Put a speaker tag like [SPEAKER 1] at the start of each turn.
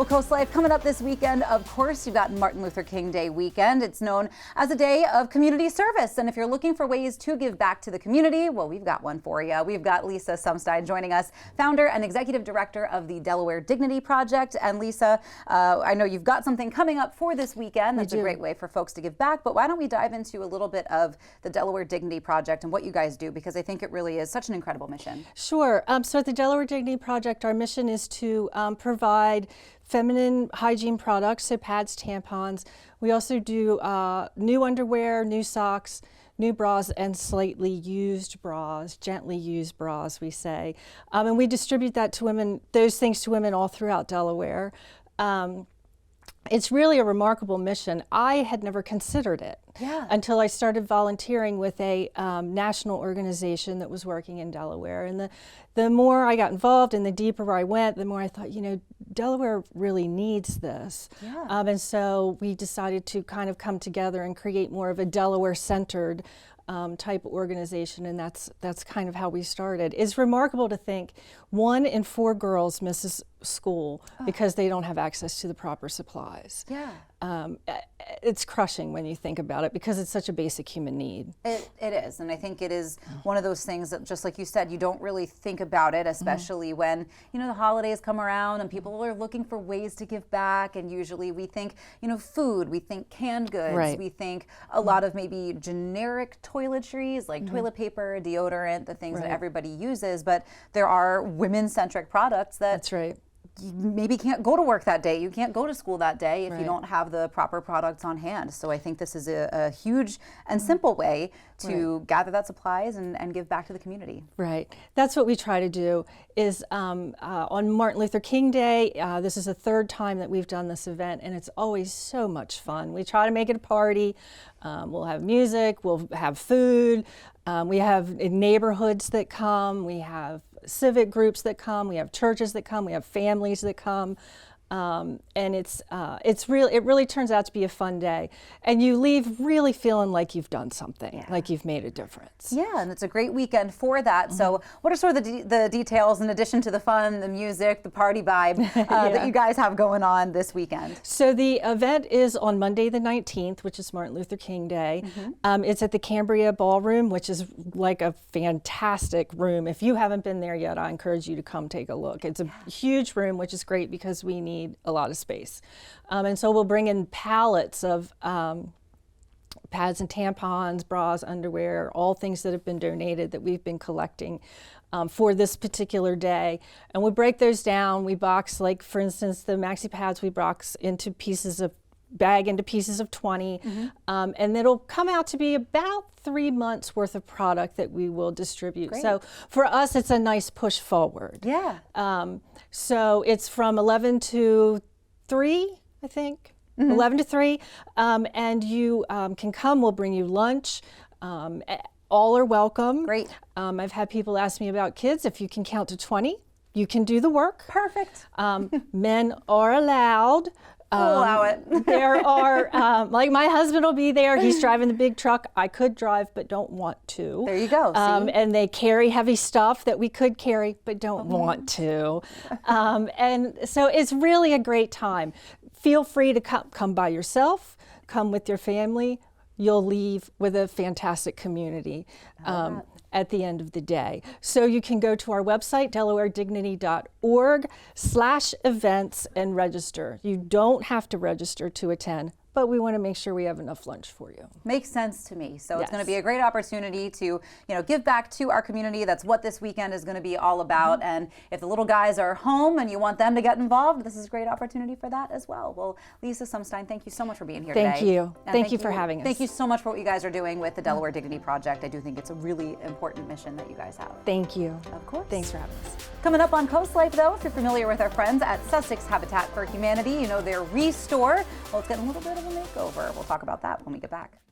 [SPEAKER 1] Well, CoastLife coming up this weekend, of course, you've got Martin Luther King Day weekend. It's known as a day of community service. And if you're looking for ways to give back to the community, well, we've got one for you. We've got Lisa Sumstine joining us, founder and executive director of the Delaware Dignity Project. And Lisa, I know you've got something coming up for this weekend. That's a great way for folks to give back. But why don't we dive into a little bit of the Delaware Dignity Project and what you guys do, because I think it really is such an incredible mission.
[SPEAKER 2] Sure. So at the Delaware Dignity Project, our mission is to provide feminine hygiene products, so pads, tampons. We also do new underwear, new socks, new bras, and slightly used bras, gently used bras, we say. And we distribute that to women, those things to women all throughout Delaware. It's really a remarkable mission. I had never considered it until I started volunteering with a national organization that was working in Delaware. And the more I got involved and the deeper I went, the more I thought, you know, Delaware really needs this. And so we decided to kind of come together and create more of a Delaware-centered type organization, and that's kind of how we started. It's remarkable to think 1 in 4 girls misses school because they don't have access to the proper supplies. It's crushing when you think about it, because it's such a basic human need.
[SPEAKER 1] It is, and I think it is one of those things that, just like you said, you don't really think about it, especially when, you know, the holidays come around and people are looking for ways to give back, and usually we think, you know, food, we think canned goods, we think a lot of maybe generic toiletries like toilet paper, deodorant, the things that everybody uses, but there are women-centric products that you maybe can't go to work that day, you can't go to school that day if you don't have the proper products on hand. So I think this is a huge and simple way to gather that supplies and give back to the community.
[SPEAKER 2] That's what we try to do is on Martin Luther King Day, this is the 3rd time that we've done this event, and it's always so much fun. We try to make it a party. We'll have music, we'll have food, we have neighborhoods that come, we have civic groups that come, we have churches that come, we have families that come, and it really turns out to be a fun day, and you leave really feeling like you've done something, like you've made a difference.
[SPEAKER 1] And it's a great weekend for that. So what are sort of the details, in addition to the fun, the music, the party vibe that you guys have going on this weekend?
[SPEAKER 2] So the event is on Monday the 19th, which is Martin Luther King Day. It's at the Cambria Ballroom, which is like a fantastic room. If you haven't been there yet, I encourage you to come take a look. It's a huge room, which is great because we need a lot of space. And so we'll bring in pallets of pads and tampons, bras, underwear, all things that have been donated that we've been collecting for this particular day. And we break those down. We box, like for instance, the maxi pads, we box into pieces of bag into pieces of 20, and it'll come out to be about 3 months worth of product that we will distribute. So for us, it's a nice push forward. So it's from 11 to 3, I think, 11 to 3, and you can come. We'll bring you lunch. All are welcome. I've had people ask me about kids. If you can count to 20, you can do the work. Men are allowed.
[SPEAKER 1] Allow it.
[SPEAKER 2] There are, like my husband will be there. He's driving the big truck. I could drive, but don't want to.
[SPEAKER 1] There you go.
[SPEAKER 2] And they carry heavy stuff that we could carry, but don't want to. And so it's really a great time. Feel free to come by yourself, come with your family. You'll leave with a fantastic community at the end of the day. So you can go to our website, delawaredignity.org/events, and register. You don't have to register to attend, but we want to make sure we have enough lunch for you.
[SPEAKER 1] Makes sense to me. So it's going to be a great opportunity to, you know, give back to our community. That's what this weekend is going to be all about. And if the little guys are home and you want them to get involved, this is a great opportunity for that as well. Well, Lisa Sumstine, thank you so much for being here today.
[SPEAKER 2] Thank you. Thank you for having us.
[SPEAKER 1] Thank you so much for what you guys are doing with the Delaware Dignity Project. I do think it's a really important mission that you guys have.
[SPEAKER 2] Thank you.
[SPEAKER 1] Of course.
[SPEAKER 2] Thanks for having us.
[SPEAKER 1] Coming up on CoastLife, though, if you're familiar with our friends at Sussex Habitat for Humanity, you know their Restore. Well, it's getting a little bit of a makeover. We'll talk about that when we get back.